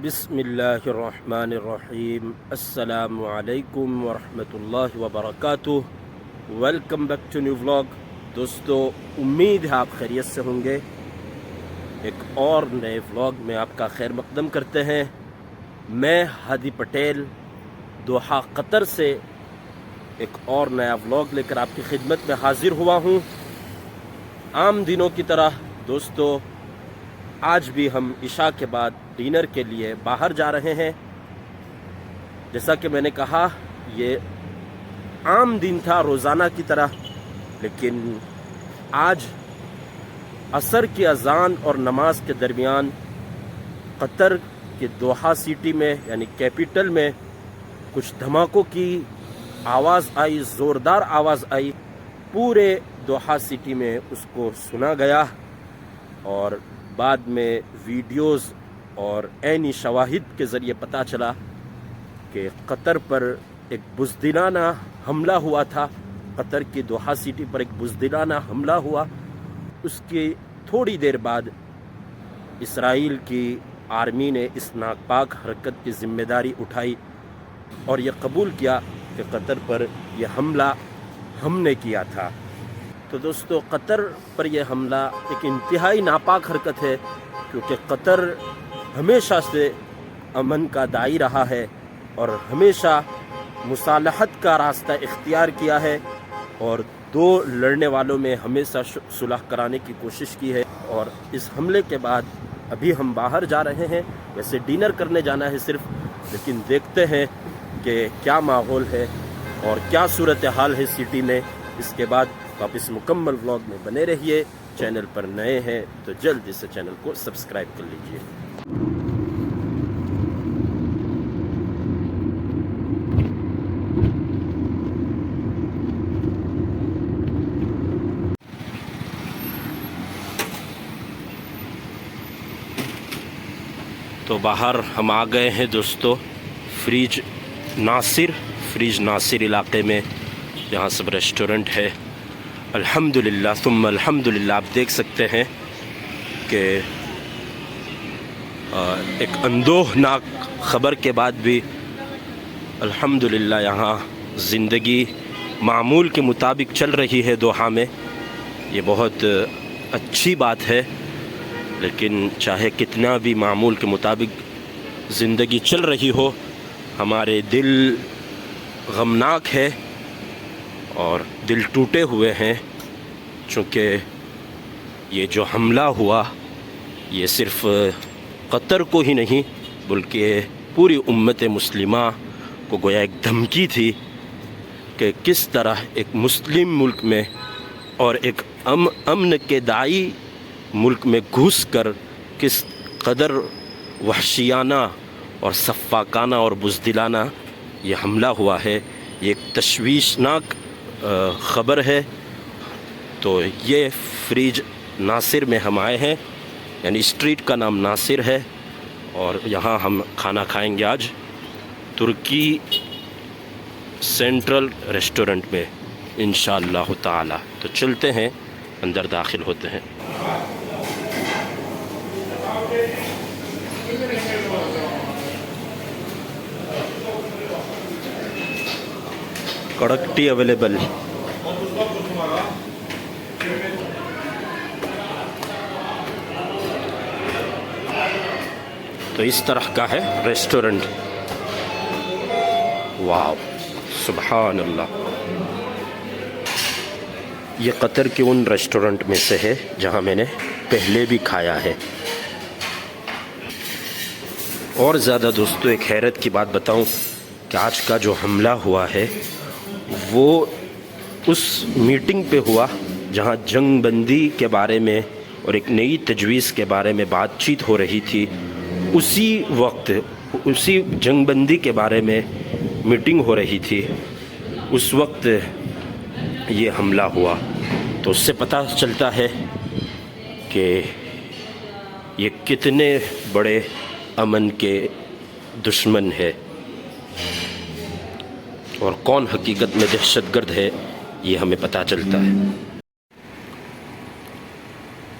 بسم اللہ الرحمن الرحیم۔ السلام علیکم ورحمۃ اللہ وبرکاتہ۔ Welcome back to new vlog. دوستو، امید ہے آپ خیریت سے ہوں گے۔ ایک اور نئے ولاگ میں آپ کا خیر مقدم کرتے ہیں۔ میں ہادی پٹیل دوحہ قطر سے ایک اور نیا ولاگ لے کر آپ کی خدمت میں حاضر ہوا ہوں۔ عام دنوں کی طرح دوستو، آج بھی ہم عشاء کے بعد ڈنر کے لیے باہر جا رہے ہیں۔ جیسا کہ میں نے کہا، یہ عام دن تھا روزانہ کی طرح، لیکن آج عصر کی اذان اور نماز کے درمیان قطر کے دوحہ سٹی میں یعنی کیپٹل میں کچھ دھماکوں کی آواز آئی، زوردار آواز آئی۔ پورے دوحہ سٹی میں اس کو سنا گیا اور بعد میں ویڈیوز اور عینی شواہد کے ذریعے پتہ چلا کہ قطر پر ایک بزدلانہ حملہ ہوا تھا۔ قطر کی دوحہ سٹی پر ایک بزدلانہ حملہ ہوا۔ اس کی تھوڑی دیر بعد اسرائیل کی آرمی نے اس ناپاک حرکت کی ذمہ داری اٹھائی اور یہ قبول کیا کہ قطر پر یہ حملہ ہم نے کیا تھا۔ تو دوستو، قطر پر یہ حملہ ایک انتہائی ناپاک حرکت ہے، کیونکہ قطر ہمیشہ سے امن کا داعی رہا ہے اور ہمیشہ مصالحت کا راستہ اختیار کیا ہے اور دو لڑنے والوں میں ہمیشہ صلح کرانے کی کوشش کی ہے۔ اور اس حملے کے بعد ابھی ہم باہر جا رہے ہیں، ویسے ڈنر کرنے جانا ہے صرف، لیکن دیکھتے ہیں کہ کیا ماحول ہے اور کیا صورتحال ہے سٹی میں۔ اس کے بعد آپ اس مکمل ولاگ میں بنے رہیے۔ چینل پر نئے ہیں تو جلدی سے چینل کو سبسکرائب کر لیجئے۔ تو باہر ہم آ گئے ہیں دوستو، فریج ناصر علاقے میں، جہاں سب ریسٹورنٹ ہے۔ الحمدللہ ثم الحمدللہ، آپ دیکھ سکتے ہیں کہ ایک اندوہناک خبر کے بعد بھی الحمدللہ یہاں زندگی معمول کے مطابق چل رہی ہے دوحہ میں۔ یہ بہت اچھی بات ہے، لیکن چاہے کتنا بھی معمول کے مطابق زندگی چل رہی ہو، ہمارے دل غمناک ہے اور دل ٹوٹے ہوئے ہیں، چونکہ یہ جو حملہ ہوا یہ صرف قطر کو ہی نہیں بلکہ پوری امت مسلمہ کو گویا ایک دھمکی تھی کہ کس طرح ایک مسلم ملک میں اور ایک امن کے داعی ملک میں گھس کر کس قدر وحشیانہ اور سفاکانہ اور بزدلانہ یہ حملہ ہوا ہے۔ یہ ایک تشویشناک خبر ہے۔ تو یہ فریج ناصر میں ہم آئے ہیں، یعنی اسٹریٹ کا نام ناصر ہے، اور یہاں ہم کھانا کھائیں گے آج ترکی سینٹرل ریسٹورنٹ میں انشاءاللہ تعالی۔ تو چلتے ہیں، اندر داخل ہوتے ہیں۔ کڑک ٹی اویلیبل۔ تو اس طرح کا ہے ریسٹورنٹ۔ واو، سبحان اللہ۔ یہ قطر کے ان ریسٹورنٹ میں سے ہے جہاں میں نے پہلے بھی کھایا ہے۔ اور زیادہ دوستو، ایک حیرت کی بات بتاؤں کہ آج کا جو حملہ ہوا ہے وہ اس میٹنگ پہ ہوا جہاں جنگ بندی کے بارے میں اور ایک نئی تجویز کے بارے میں بات چیت ہو رہی تھی۔ اسی وقت اسی جنگ بندی کے بارے میں میٹنگ ہو رہی تھی، اس وقت یہ حملہ ہوا۔ تو اس سے پتہ چلتا ہے کہ یہ کتنے بڑے امن کے دشمن ہے اور کون حقیقت میں دہشت گرد ہے، یہ ہمیں پتہ چلتا ہے۔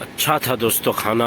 اچھا تھا دوستو کھانا،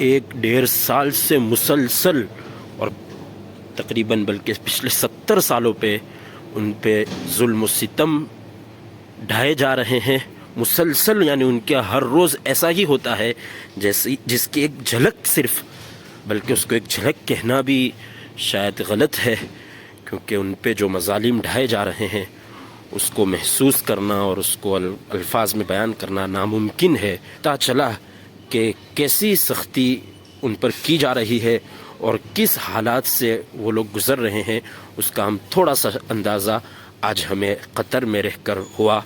ایک 1.5 سال سے مسلسل اور تقریباً بلکہ پچھلے 70 سالوں پہ ان پہ ظلم و ستم ڈھائے جا رہے ہیں مسلسل. یعنی ان کے ہر روز ایسا ہی ہوتا ہے جیسے جس کی ایک جھلک صرف، بلکہ اس کو ایک جھلک کہنا بھی شاید غلط ہے، کیونکہ ان پہ جو مظالم ڈھائے جا رہے ہیں اس کو محسوس کرنا اور اس کو الفاظ میں بیان کرنا ناممکن ہے. پتہ چلا کہ کیسی سختی ان پر کی جا رہی ہے اور کس حالات سے وہ لوگ گزر رہے ہیں، اس کا ہم تھوڑا سا اندازہ آج ہمیں قطر میں رہ کر ہوا.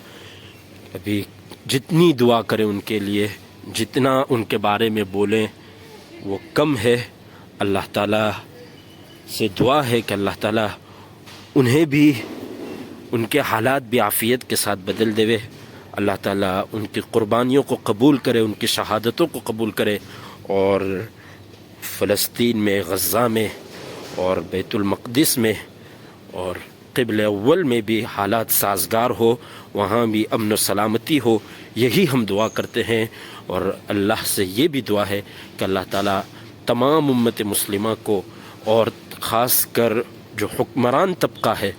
ابھی جتنی دعا کریں ان کے لیے، جتنا ان کے بارے میں بولیں وہ کم ہے. اللہ تعالیٰ سے دعا ہے کہ اللہ تعالیٰ انہیں بھی، ان کے حالات بھی عافیت کے ساتھ بدل دے. اللہ تعالیٰ ان کی قربانیوں کو قبول کرے، ان کی شہادتوں کو قبول کرے، اور فلسطین میں، غزہ میں اور بیت المقدس میں اور قبل اول میں بھی حالات سازگار ہو، وہاں بھی امن و سلامتی ہو. یہی ہم دعا کرتے ہیں، اور اللہ سے یہ بھی دعا ہے کہ اللہ تعالیٰ تمام امت مسلمہ کو، اور خاص کر جو حکمران طبقہ ہے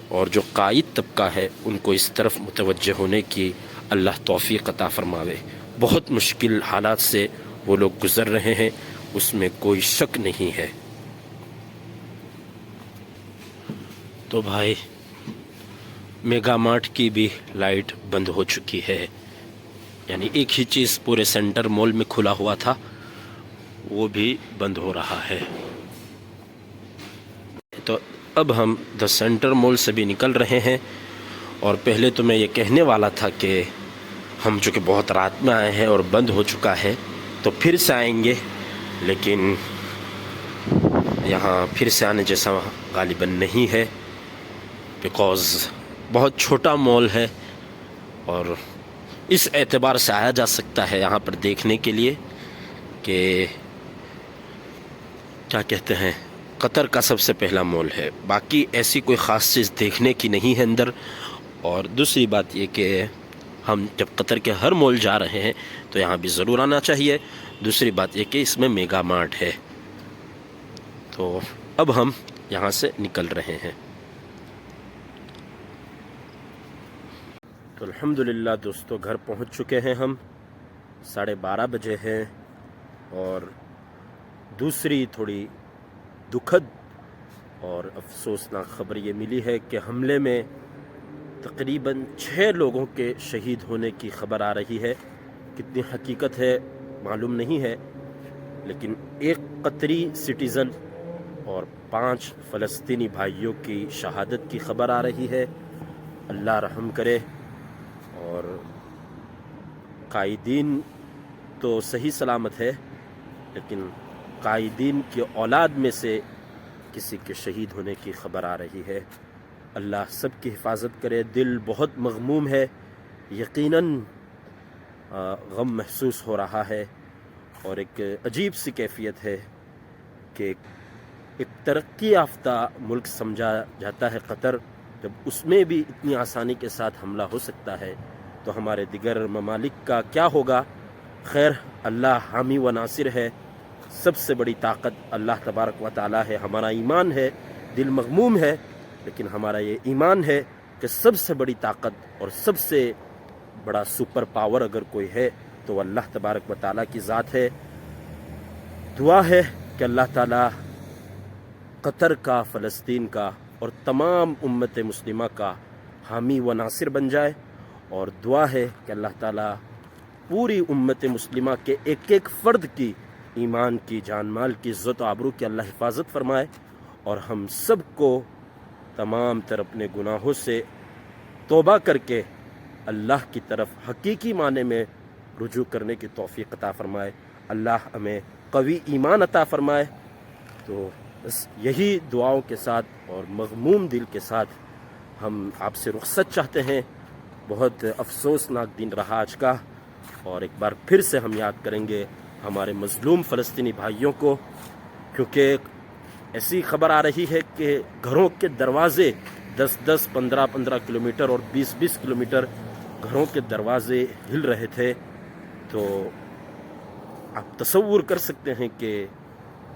اور جو قائد طبقہ ہے، ان کو اس طرف متوجہ ہونے کی اللہ توفیق عطا فرماوے. بہت مشکل حالات سے وہ لوگ گزر رہے ہیں، اس میں کوئی شک نہیں ہے. تو بھائی میگا مارٹ کی بھی لائٹ بند ہو چکی ہے. یعنی ایک ہی چیز پورے سینٹر مال میں کھلا ہوا تھا، وہ بھی بند ہو رہا ہے. تو اب ہم دا سینٹر مال سے بھی نکل رہے ہیں. اور پہلے تو میں یہ کہنے والا تھا کہ ہم چونکہ بہت رات میں آئے ہیں اور بند ہو چکا ہے تو پھر سے آئیں گے، لیکن یہاں پھر سے آنے جیسا غالباً نہیں ہے، بیکاز بہت چھوٹا مال ہے. اور اس اعتبار سے آیا جا سکتا ہے یہاں پر دیکھنے کے لیے کہ کیا کہتے ہیں، قطر کا سب سے پہلا مال ہے. باقی ایسی کوئی خاص چیز دیکھنے کی نہیں ہے اندر. اور دوسری بات یہ کہ ہم جب قطر کے ہر مال جا رہے ہیں تو یہاں بھی ضرور آنا چاہیے. دوسری بات یہ کہ اس میں میگا مارٹ ہے. تو اب ہم یہاں سے نکل رہے ہیں. تو الحمدللہ دوستو گھر پہنچ چکے ہیں ہم. 12:30 بجے ہیں. اور دوسری تھوڑی دکھد اور افسوسناک خبر یہ ملی ہے کہ حملے میں تقریباً 6 لوگوں کے شہید ہونے کی خبر آ رہی ہے. کتنی حقیقت ہے معلوم نہیں ہے، لیکن 1 قطری سٹیزن اور 5 فلسطینی بھائیوں کی شہادت کی خبر آ رہی ہے. اللہ رحم کرے. اور قائدین تو صحیح سلامت ہے، لیکن قائدین کی اولاد میں سے کسی کے شہید ہونے کی خبر آ رہی ہے. اللہ سب کی حفاظت کرے. دل بہت مغموم ہے، یقیناً غم محسوس ہو رہا ہے. اور ایک عجیب سی کیفیت ہے کہ ایک ترقی یافتہ ملک سمجھا جاتا ہے قطر، جب اس میں بھی اتنی آسانی کے ساتھ حملہ ہو سکتا ہے تو ہمارے دیگر ممالک کا کیا ہوگا. خیر، اللہ حامی و ناصر ہے. سب سے بڑی طاقت اللہ تبارک و تعالی ہے. ہمارا ایمان ہے، دل مغموم ہے، لیکن ہمارا یہ ایمان ہے کہ سب سے بڑی طاقت اور سب سے بڑا سپر پاور اگر کوئی ہے تو اللہ تبارک و تعالی کی ذات ہے. دعا ہے کہ اللہ تعالی قطر کا، فلسطین کا اور تمام امت مسلمہ کا حامی و ناصر بن جائے. اور دعا ہے کہ اللہ تعالی پوری امت مسلمہ کے ایک ایک فرد کی ایمان کی، جان مال کی، عزت و آبرو کی اللہ حفاظت فرمائے، اور ہم سب کو تمام تر اپنے گناہوں سے توبہ کر کے اللہ کی طرف حقیقی معنی میں رجوع کرنے کی توفیق عطا فرمائے. اللہ ہمیں قوی ایمان عطا فرمائے. تو بس یہی دعاؤں کے ساتھ اور مغموم دل کے ساتھ ہم آپ سے رخصت چاہتے ہیں. بہت افسوسناک دن رہا آج کا، اور ایک بار پھر سے ہم یاد کریں گے ہمارے مظلوم فلسطینی بھائیوں کو، کیونکہ ایسی خبر آ رہی ہے کہ گھروں کے دروازے 10-10 15-15 کلومیٹر اور 20-20 کلومیٹر گھروں کے دروازے ہل رہے تھے. تو آپ تصور کر سکتے ہیں کہ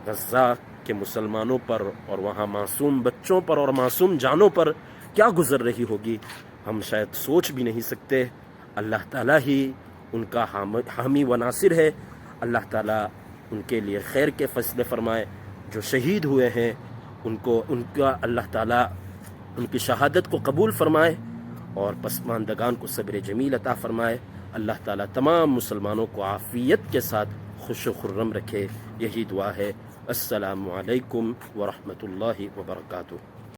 غزہ کے مسلمانوں پر اور وہاں معصوم بچوں پر اور معصوم جانوں پر کیا گزر رہی ہوگی، ہم شاید سوچ بھی نہیں سکتے۔ اللہ تعالیٰ ہی ان کا حامی و ناصر ہے، اللہ تعالیٰ ان کے لیے خیر کے فیصلے فرمائے۔ جو شہید ہوئے ہیں ان کا اللہ تعالیٰ ان کی شہادت کو قبول فرمائے اور پسماندگان کو صبر جمیل عطا فرمائے۔ اللہ تعالیٰ تمام مسلمانوں کو عافیت کے ساتھ خوش و خرم رکھے، یہی دعا ہے۔ السلام علیکم ورحمۃ اللہ وبرکاتہ۔